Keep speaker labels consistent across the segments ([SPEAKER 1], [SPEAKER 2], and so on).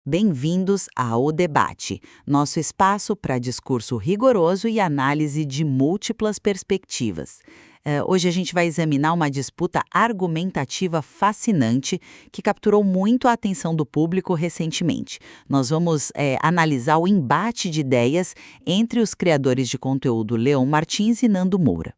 [SPEAKER 1] Bem-vindos ao Debate, nosso espaço para discurso rigoroso e análise de múltiplas perspectivas. Hoje a gente vai examinar uma disputa argumentativa fascinante que capturou muito a atenção do público recentemente. Nós vamos analisar o embate de ideias entre os criadores de conteúdo Leon Martins e Nando Moura.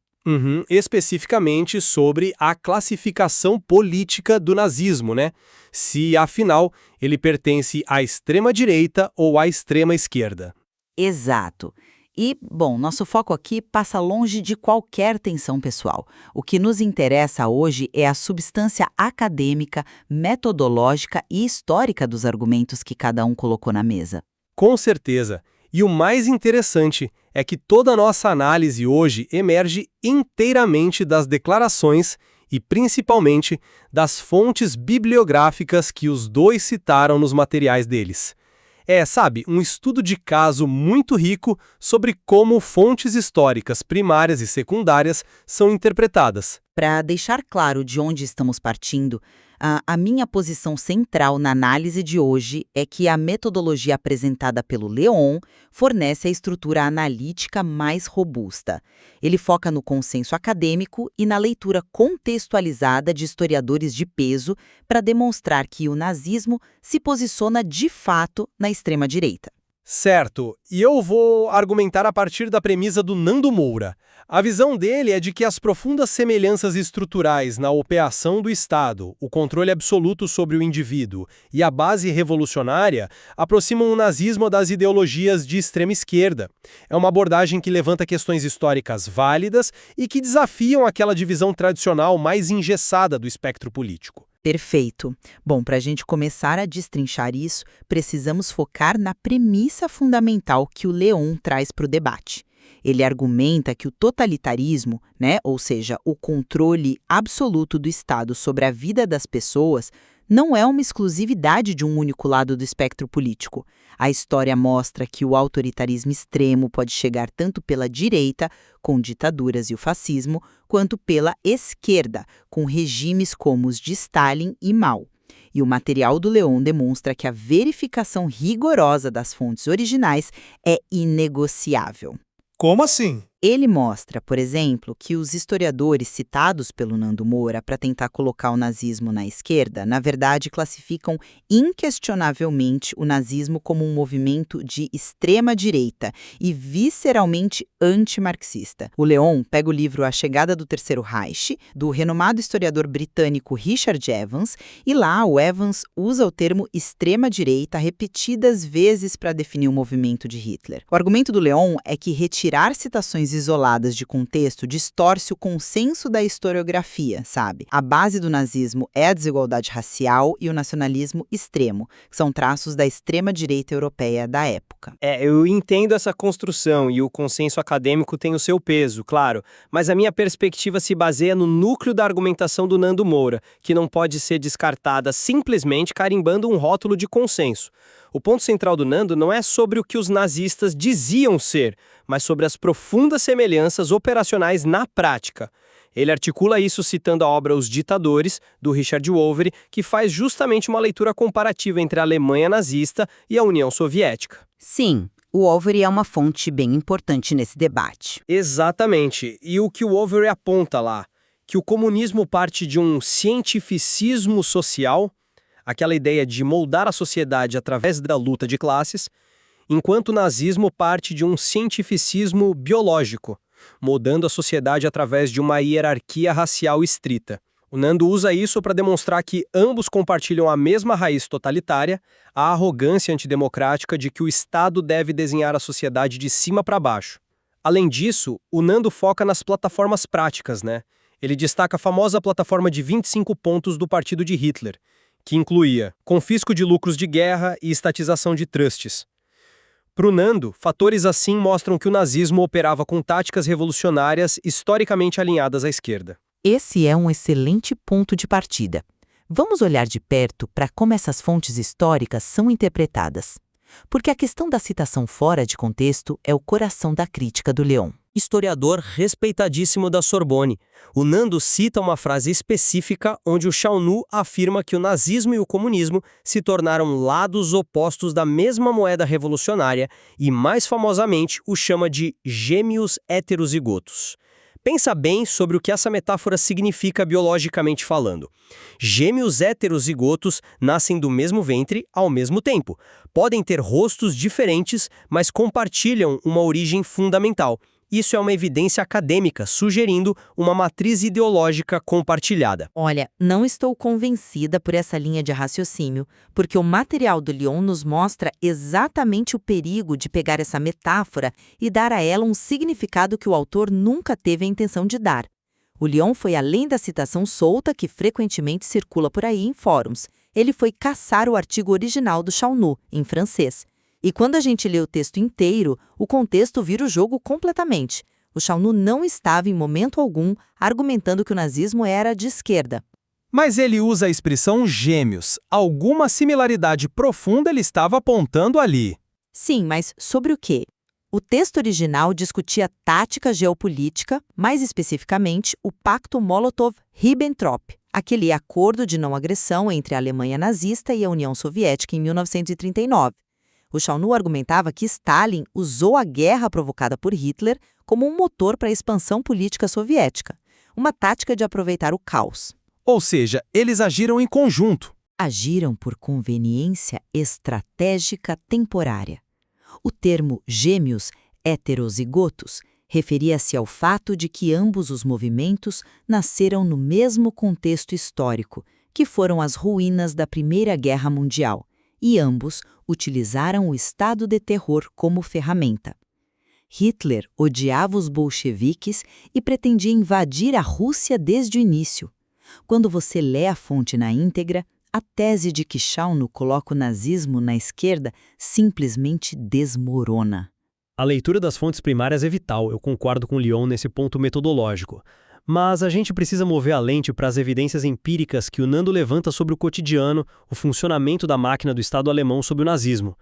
[SPEAKER 2] Especificamente sobre a classificação política do nazismo, né? Se, afinal, ele pertence à extrema-direita ou à extrema-esquerda.
[SPEAKER 1] Exato. E, bom, nosso foco aqui passa longe de qualquer tensão pessoal. O que nos interessa hoje é a substância acadêmica, metodológica e histórica dos argumentos que cada um colocou na mesa.
[SPEAKER 2] Com certeza. E o mais interessante é que toda a nossa análise hoje emerge inteiramente das declarações e, principalmente, das fontes bibliográficas que os dois citaram nos materiais deles. Um estudo de caso muito rico sobre como fontes históricas primárias e secundárias são interpretadas.
[SPEAKER 1] Para deixar claro de onde estamos partindo, a minha posição central na análise de hoje é que a metodologia apresentada pelo Leon fornece a estrutura analítica mais robusta. Ele foca no consenso acadêmico e na leitura contextualizada de historiadores de peso para demonstrar que o nazismo se posiciona de fato na extrema-direita.
[SPEAKER 2] Certo, e eu vou argumentar a partir da premissa do Nando Moura. A visão dele é de que as profundas semelhanças estruturais na opeação do Estado, o controle absoluto sobre o indivíduo e a base revolucionária aproximam o nazismo das ideologias de extrema esquerda. É uma abordagem que levanta questões históricas válidas e que desafiam aquela divisão tradicional mais engessada do espectro político.
[SPEAKER 1] Perfeito. Bom, para a gente começar a destrinchar isso, precisamos focar na premissa fundamental que o Leon traz para o debate. Ele argumenta que o totalitarismo, ou seja, o controle absoluto do Estado sobre a vida das pessoas, não é uma exclusividade de um único lado do espectro político. A história mostra que o autoritarismo extremo pode chegar tanto pela direita, com ditaduras e o fascismo, quanto pela esquerda, com regimes como os de Stalin e Mao. E o material do Leon demonstra que a verificação rigorosa das fontes originais é inegociável.
[SPEAKER 3] Como assim?
[SPEAKER 1] Ele mostra, por exemplo, que os historiadores citados pelo Nando Moura para tentar colocar o nazismo na esquerda, na verdade, classificam inquestionavelmente o nazismo como um movimento de extrema-direita e visceralmente antimarxista. O Leon pega o livro A Chegada do Terceiro Reich, do renomado historiador britânico Richard Evans, e lá o Evans usa o termo extrema-direita repetidas vezes para definir o movimento de Hitler. O argumento do Leon é que retirar citações isoladas de contexto distorce o consenso da historiografia, sabe? A base do nazismo é a desigualdade racial e o nacionalismo extremo, que são traços da extrema-direita europeia da época.
[SPEAKER 4] Eu entendo essa construção e o consenso acadêmico tem o seu peso, claro, mas a minha perspectiva se baseia no núcleo da argumentação do Nando Moura, que não pode ser descartada simplesmente carimbando um rótulo de consenso. O ponto central do Nando não é sobre o que os nazistas diziam ser, mas sobre as profundas semelhanças operacionais na prática. Ele articula isso citando a obra Os Ditadores, do Richard Wolver, que faz justamente uma leitura comparativa entre a Alemanha nazista e a União Soviética.
[SPEAKER 1] Sim, o Wolver é uma fonte bem importante nesse debate.
[SPEAKER 4] Exatamente. E o que o Wolver aponta lá? Que o comunismo parte de um cientificismo social, aquela ideia de moldar a sociedade através da luta de classes, enquanto o nazismo parte de um cientificismo biológico, moldando a sociedade através de uma hierarquia racial estrita. O Nando usa isso para demonstrar que ambos compartilham a mesma raiz totalitária, a arrogância antidemocrática de que o Estado deve desenhar a sociedade de cima para baixo. Além disso, o Nando foca nas plataformas práticas, Ele destaca a famosa plataforma de 25 pontos do partido de Hitler, que incluía confisco de lucros de guerra e estatização de trustes. Para o Nando, fatores assim mostram que o nazismo operava com táticas revolucionárias historicamente alinhadas à esquerda.
[SPEAKER 1] Esse é um excelente ponto de partida. Vamos olhar de perto para como essas fontes históricas são interpretadas. Porque a questão da citação fora de contexto é o coração da crítica do Leon.
[SPEAKER 4] historiador respeitadíssimo da Sorbonne. O Nando cita uma frase específica onde o Xiaonu afirma que o nazismo e o comunismo se tornaram lados opostos da mesma moeda revolucionária e, mais famosamente, o chama de gêmeos heterozigotos. Pensa bem sobre o que essa metáfora significa biologicamente falando. Gêmeos heterozigotos nascem do mesmo ventre ao mesmo tempo. Podem ter rostos diferentes, mas compartilham uma origem fundamental. Isso é uma evidência acadêmica, sugerindo uma matriz ideológica compartilhada.
[SPEAKER 1] Olha, não estou convencida por essa linha de raciocínio, porque o material do Lyon nos mostra exatamente o perigo de pegar essa metáfora e dar a ela um significado que o autor nunca teve a intenção de dar. O Lyon foi além da citação solta que frequentemente circula por aí em fóruns. Ele foi caçar o artigo original do Xiaonu, em francês. E quando a gente lê o texto inteiro, o contexto vira o jogo completamente. O Xiaonu não estava em momento algum argumentando que o nazismo era de esquerda.
[SPEAKER 2] Mas ele usa a expressão gêmeos. Alguma similaridade profunda ele estava apontando ali.
[SPEAKER 1] Sim, mas sobre o quê? O texto original discutia tática geopolítica, mais especificamente o Pacto Molotov-Ribbentrop, aquele acordo de não agressão entre a Alemanha nazista e a União Soviética em 1939. O Xiaonu argumentava que Stalin usou a guerra provocada por Hitler como um motor para a expansão política soviética, uma tática de aproveitar o caos.
[SPEAKER 2] Ou seja, eles agiram em conjunto.
[SPEAKER 1] Agiram por conveniência estratégica temporária. O termo gêmeos heterozigotos referia-se ao fato de que ambos os movimentos nasceram no mesmo contexto histórico, que foram as ruínas da Primeira Guerra Mundial, e ambos utilizaram o estado de terror como ferramenta. Hitler odiava os bolcheviques e pretendia invadir a Rússia desde o início. Quando você lê a fonte na íntegra, a tese de que Xiaonu coloca o nazismo na esquerda simplesmente desmorona.
[SPEAKER 4] A leitura das fontes primárias é vital, eu concordo com Lyon nesse ponto metodológico. Mas a gente precisa mover a lente para as evidências empíricas que o Nando levanta sobre o cotidiano, o funcionamento da máquina do Estado alemão sob o nazismo.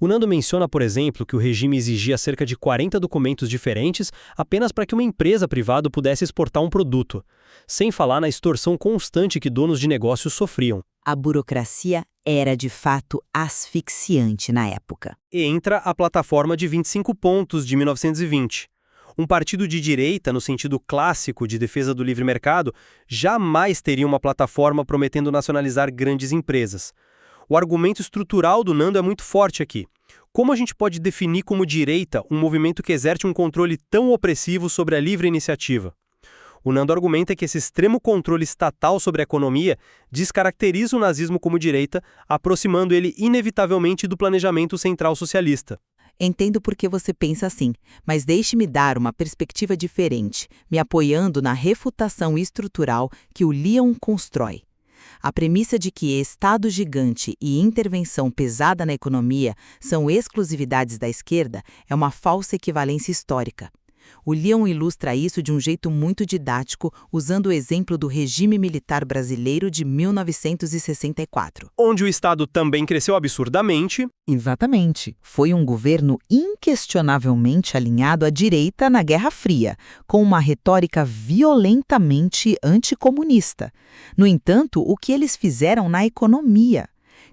[SPEAKER 4] O Nando menciona, por exemplo, que o regime exigia cerca de 40 documentos diferentes apenas para que uma empresa privada pudesse exportar um produto, sem falar na extorsão constante que donos de negócios sofriam.
[SPEAKER 1] A burocracia era, de fato, asfixiante na época.
[SPEAKER 4] E entra a Plataforma de 25 Pontos de 1920. Um partido de direita, no sentido clássico de defesa do livre mercado, jamais teria uma plataforma prometendo nacionalizar grandes empresas. O argumento estrutural do Nando é muito forte aqui. Como a gente pode definir como direita um movimento que exerce um controle tão opressivo sobre a livre iniciativa? O Nando argumenta que esse extremo controle estatal sobre a economia descaracteriza o nazismo como direita, aproximando ele inevitavelmente do planejamento central socialista.
[SPEAKER 1] Entendo por que você pensa assim, mas deixe-me dar uma perspectiva diferente, me apoiando na refutação estrutural que o Lyon constrói. A premissa de que Estado gigante e intervenção pesada na economia são exclusividades da esquerda é uma falsa equivalência histórica. O Lyon ilustra isso de um jeito muito didático, usando o exemplo do regime militar brasileiro de 1964.
[SPEAKER 4] Onde o Estado também cresceu absurdamente.
[SPEAKER 1] Exatamente. Foi um governo inquestionavelmente alinhado à direita na Guerra Fria, com uma retórica violentamente anticomunista. No entanto, o que eles fizeram na economia?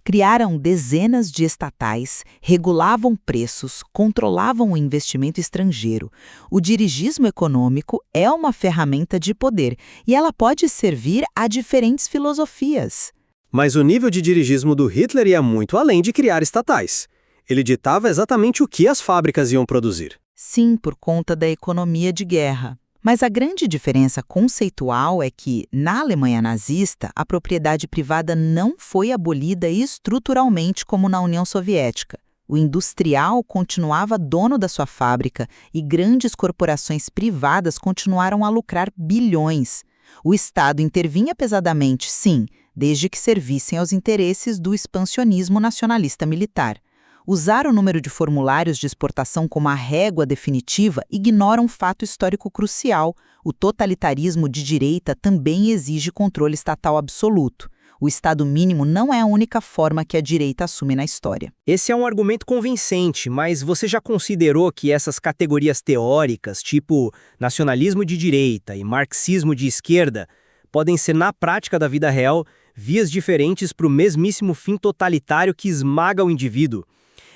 [SPEAKER 1] Criaram dezenas de estatais, regulavam preços, controlavam o investimento estrangeiro. O dirigismo econômico é uma ferramenta de poder e ela pode servir a diferentes filosofias.
[SPEAKER 4] Mas o nível de dirigismo do Hitler ia muito além de criar estatais. Ele ditava exatamente o que as fábricas iam produzir.
[SPEAKER 1] Sim, por conta da economia de guerra. Mas a grande diferença conceitual é que, na Alemanha nazista, a propriedade privada não foi abolida estruturalmente como na União Soviética. O industrial continuava dono da sua fábrica e grandes corporações privadas continuaram a lucrar bilhões. O Estado intervinha pesadamente, sim, desde que servissem aos interesses do expansionismo nacionalista militar. Usar o número de formulários de exportação como a régua definitiva ignora um fato histórico crucial. O totalitarismo de direita também exige controle estatal absoluto. O Estado mínimo não é a única forma que a direita assume na história.
[SPEAKER 4] Esse é um argumento convincente, mas você já considerou que essas categorias teóricas, tipo nacionalismo de direita e marxismo de esquerda, podem ser, na prática da vida real, vias diferentes para o mesmíssimo fim totalitário que esmaga o indivíduo?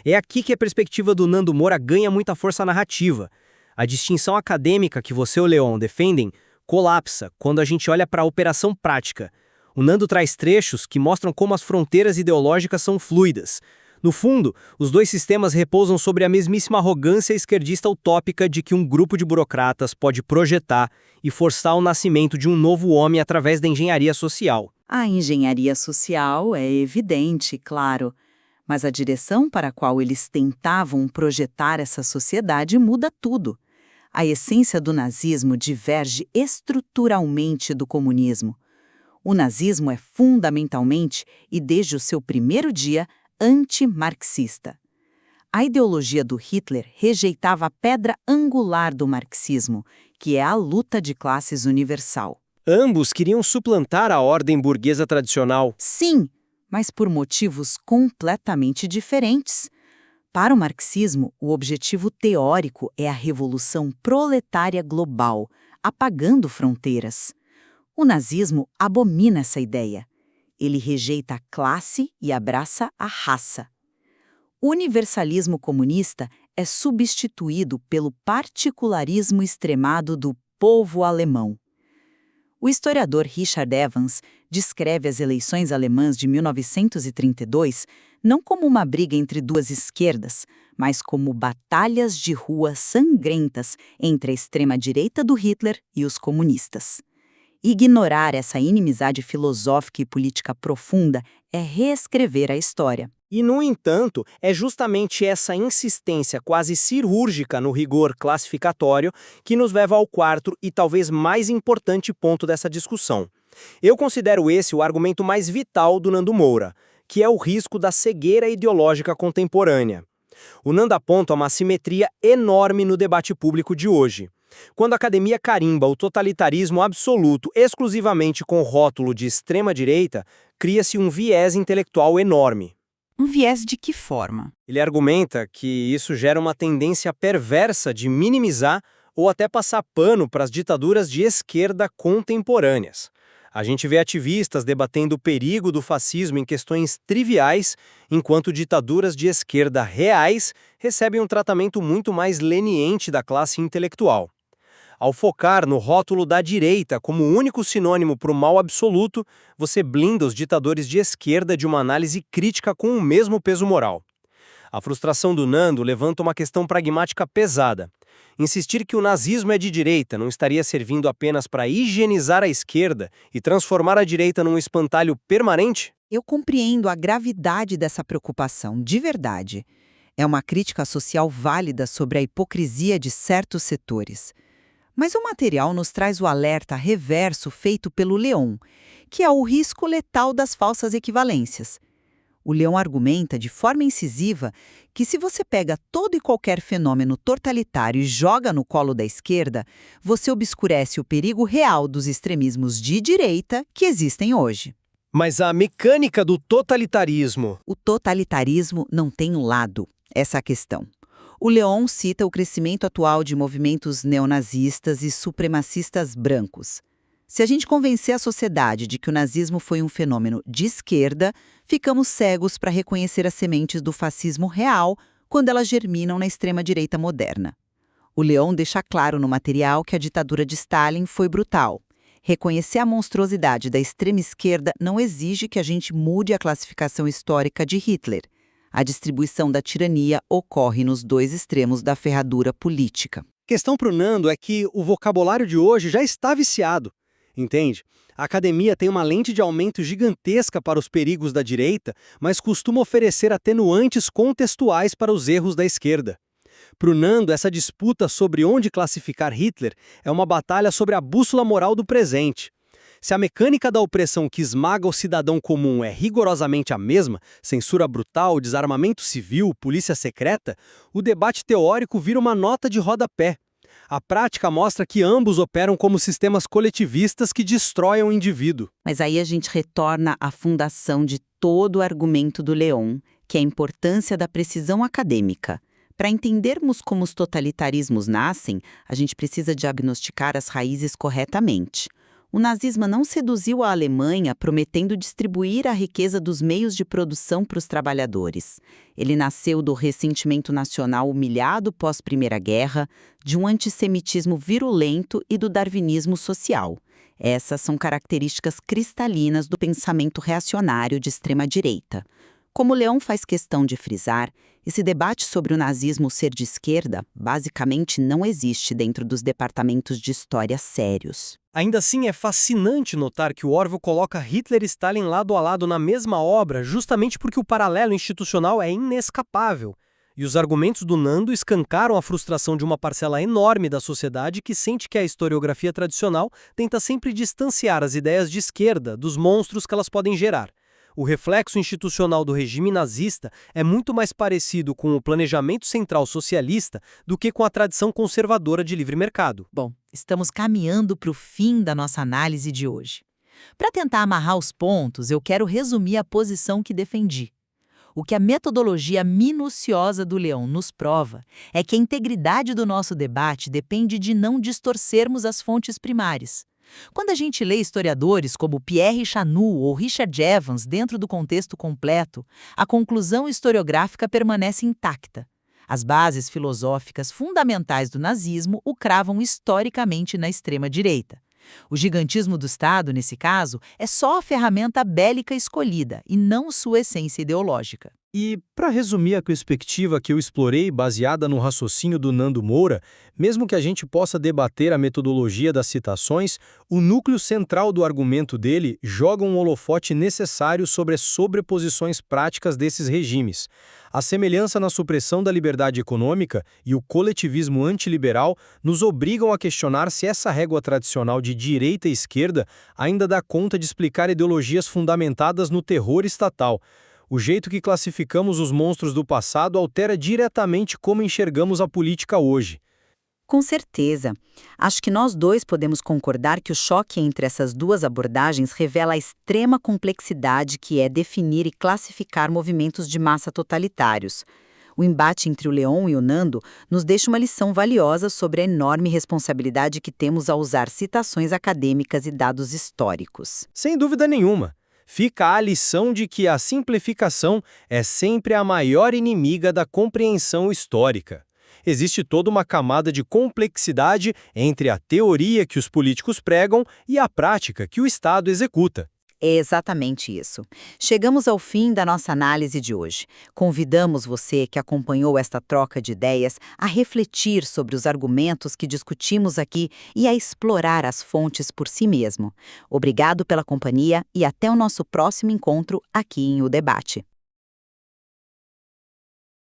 [SPEAKER 4] É aqui que a perspectiva do Nando Moura ganha muita força narrativa. A distinção acadêmica que você e o Leon defendem colapsa quando a gente olha para a operação prática. O Nando traz trechos que mostram como as fronteiras ideológicas são fluidas. No fundo, os dois sistemas repousam sobre a mesmíssima arrogância esquerdista utópica de que um grupo de burocratas pode projetar e forçar o nascimento de um novo homem através da engenharia social.
[SPEAKER 3] A engenharia social é evidente, claro, mas a direção para a qual eles tentavam projetar essa sociedade muda tudo. A essência do nazismo diverge estruturalmente do comunismo. O nazismo é fundamentalmente, e desde o seu primeiro dia, anti-marxista. A ideologia do Hitler rejeitava a pedra angular do marxismo, que é a luta de classes universal.
[SPEAKER 4] Ambos queriam suplantar a ordem burguesa tradicional.
[SPEAKER 3] Sim, mas por motivos completamente diferentes. Para o marxismo, o objetivo teórico é a revolução proletária global, apagando fronteiras. O nazismo abomina essa ideia. Ele rejeita a classe e abraça a raça. O universalismo comunista é substituído pelo particularismo extremado do povo alemão. O historiador Richard Evans descreve as eleições alemãs de 1932 não como uma briga entre duas esquerdas, mas como batalhas de rua sangrentas entre a extrema-direita do Hitler e os comunistas. Ignorar essa inimizade filosófica e política profunda é reescrever a história.
[SPEAKER 4] E, no entanto, é justamente essa insistência quase cirúrgica no rigor classificatório que nos leva ao quarto e talvez mais importante ponto dessa discussão. Eu considero esse o argumento mais vital do Nando Moura, que é o risco da cegueira ideológica contemporânea. O Nando aponta uma assimetria enorme no debate público de hoje. Quando a academia carimba o totalitarismo absoluto exclusivamente com o rótulo de extrema-direita, cria-se um viés intelectual enorme.
[SPEAKER 1] Um viés de que forma?
[SPEAKER 4] Ele argumenta que isso gera uma tendência perversa de minimizar ou até passar pano para as ditaduras de esquerda contemporâneas. A gente vê ativistas debatendo o perigo do fascismo em questões triviais, enquanto ditaduras de esquerda reais recebem um tratamento muito mais leniente da classe intelectual. Ao focar no rótulo da direita como único sinônimo para o mal absoluto, você blinda os ditadores de esquerda de uma análise crítica com o mesmo peso moral. A frustração do Nando levanta uma questão pragmática pesada. Insistir que o nazismo é de direita não estaria servindo apenas para higienizar a esquerda e transformar a direita num espantalho permanente?
[SPEAKER 1] Eu compreendo a gravidade dessa preocupação, de verdade. É uma crítica social válida sobre a hipocrisia de certos setores. Mas o material nos traz o alerta reverso feito pelo Leon, que é o risco letal das falsas equivalências. O Leon argumenta de forma incisiva que se você pega todo e qualquer fenômeno totalitário e joga no colo da esquerda, você obscurece o perigo real dos extremismos de direita que existem hoje.
[SPEAKER 4] Mas a mecânica do totalitarismo...
[SPEAKER 1] O totalitarismo não tem um lado, essa é a questão. O Leon cita o crescimento atual de movimentos neonazistas e supremacistas brancos. Se a gente convencer a sociedade de que o nazismo foi um fenômeno de esquerda, ficamos cegos para reconhecer as sementes do fascismo real quando elas germinam na extrema-direita moderna. O Leon deixa claro no material que a ditadura de Stalin foi brutal. Reconhecer a monstruosidade da extrema-esquerda não exige que a gente mude a classificação histórica de Hitler. A distribuição da tirania ocorre nos dois extremos da ferradura política.
[SPEAKER 2] A questão para o Nando é que o vocabulário de hoje já está viciado, entende? A academia tem uma lente de aumento gigantesca para os perigos da direita, mas costuma oferecer atenuantes contextuais para os erros da esquerda. Para o Nando, essa disputa sobre onde classificar Hitler é uma batalha sobre a bússola moral do presente. Se a mecânica da opressão que esmaga o cidadão comum é rigorosamente a mesma, censura brutal, desarmamento civil, polícia secreta, o debate teórico vira uma nota de rodapé. A prática mostra que ambos operam como sistemas coletivistas que destroem o indivíduo.
[SPEAKER 3] Mas aí a gente retorna à fundação de todo o argumento do Leon, que é a importância da precisão acadêmica. Para entendermos como os totalitarismos nascem, a gente precisa diagnosticar as raízes corretamente. O nazismo não seduziu a Alemanha prometendo distribuir a riqueza dos meios de produção para os trabalhadores. Ele nasceu do ressentimento nacional humilhado pós-Primeira Guerra, de um antissemitismo virulento e do darwinismo social. Essas são características cristalinas do pensamento reacionário de extrema-direita. Como Leon faz questão de frisar, esse debate sobre o nazismo ser de esquerda basicamente não existe dentro dos departamentos de história sérios.
[SPEAKER 4] Ainda assim, é fascinante notar que o Orwell coloca Hitler e Stalin lado a lado na mesma obra justamente porque o paralelo institucional é inescapável. E os argumentos do Nando escancaram a frustração de uma parcela enorme da sociedade que sente que a historiografia tradicional tenta sempre distanciar as ideias de esquerda dos monstros que elas podem gerar. O reflexo institucional do regime nazista é muito mais parecido com o planejamento central socialista do que com a tradição conservadora de livre mercado.
[SPEAKER 1] Bom, estamos caminhando para o fim da nossa análise de hoje. Para tentar amarrar os pontos, eu quero resumir a posição que defendi. O que a metodologia minuciosa do Leon nos prova é que a integridade do nosso debate depende de não distorcermos as fontes primárias. Quando a gente lê historiadores como Pierre Chanou ou Richard Evans dentro do contexto completo, a conclusão historiográfica permanece intacta. As bases filosóficas fundamentais do nazismo o cravam historicamente na extrema-direita. O gigantismo do Estado, nesse caso, é só a ferramenta bélica escolhida e não sua essência ideológica.
[SPEAKER 2] E, para resumir a perspectiva que eu explorei baseada no raciocínio do Nando Moura, mesmo que a gente possa debater a metodologia das citações, o núcleo central do argumento dele joga um holofote necessário sobre as sobreposições práticas desses regimes. A semelhança na supressão da liberdade econômica e o coletivismo antiliberal nos obrigam a questionar se essa régua tradicional de direita e esquerda ainda dá conta de explicar ideologias fundamentadas no terror estatal. O jeito que classificamos os monstros do passado altera diretamente como enxergamos a política hoje.
[SPEAKER 3] Com certeza. Acho que nós dois podemos concordar que o choque entre essas duas abordagens revela a extrema complexidade que é definir e classificar movimentos de massa totalitários. O embate entre o Leon e o Nando nos deixa uma lição valiosa sobre a enorme responsabilidade que temos ao usar citações acadêmicas e dados históricos.
[SPEAKER 2] Sem dúvida nenhuma. Fica a lição de que a simplificação é sempre a maior inimiga da compreensão histórica. Existe toda uma camada de complexidade entre a teoria que os políticos pregam e a prática que o Estado executa.
[SPEAKER 3] É exatamente isso. Chegamos ao fim da nossa análise de hoje. Convidamos você que acompanhou esta troca de ideias a refletir sobre os argumentos que discutimos aqui e a explorar as fontes por si mesmo. Obrigado pela companhia e até o nosso próximo encontro aqui em O Debate.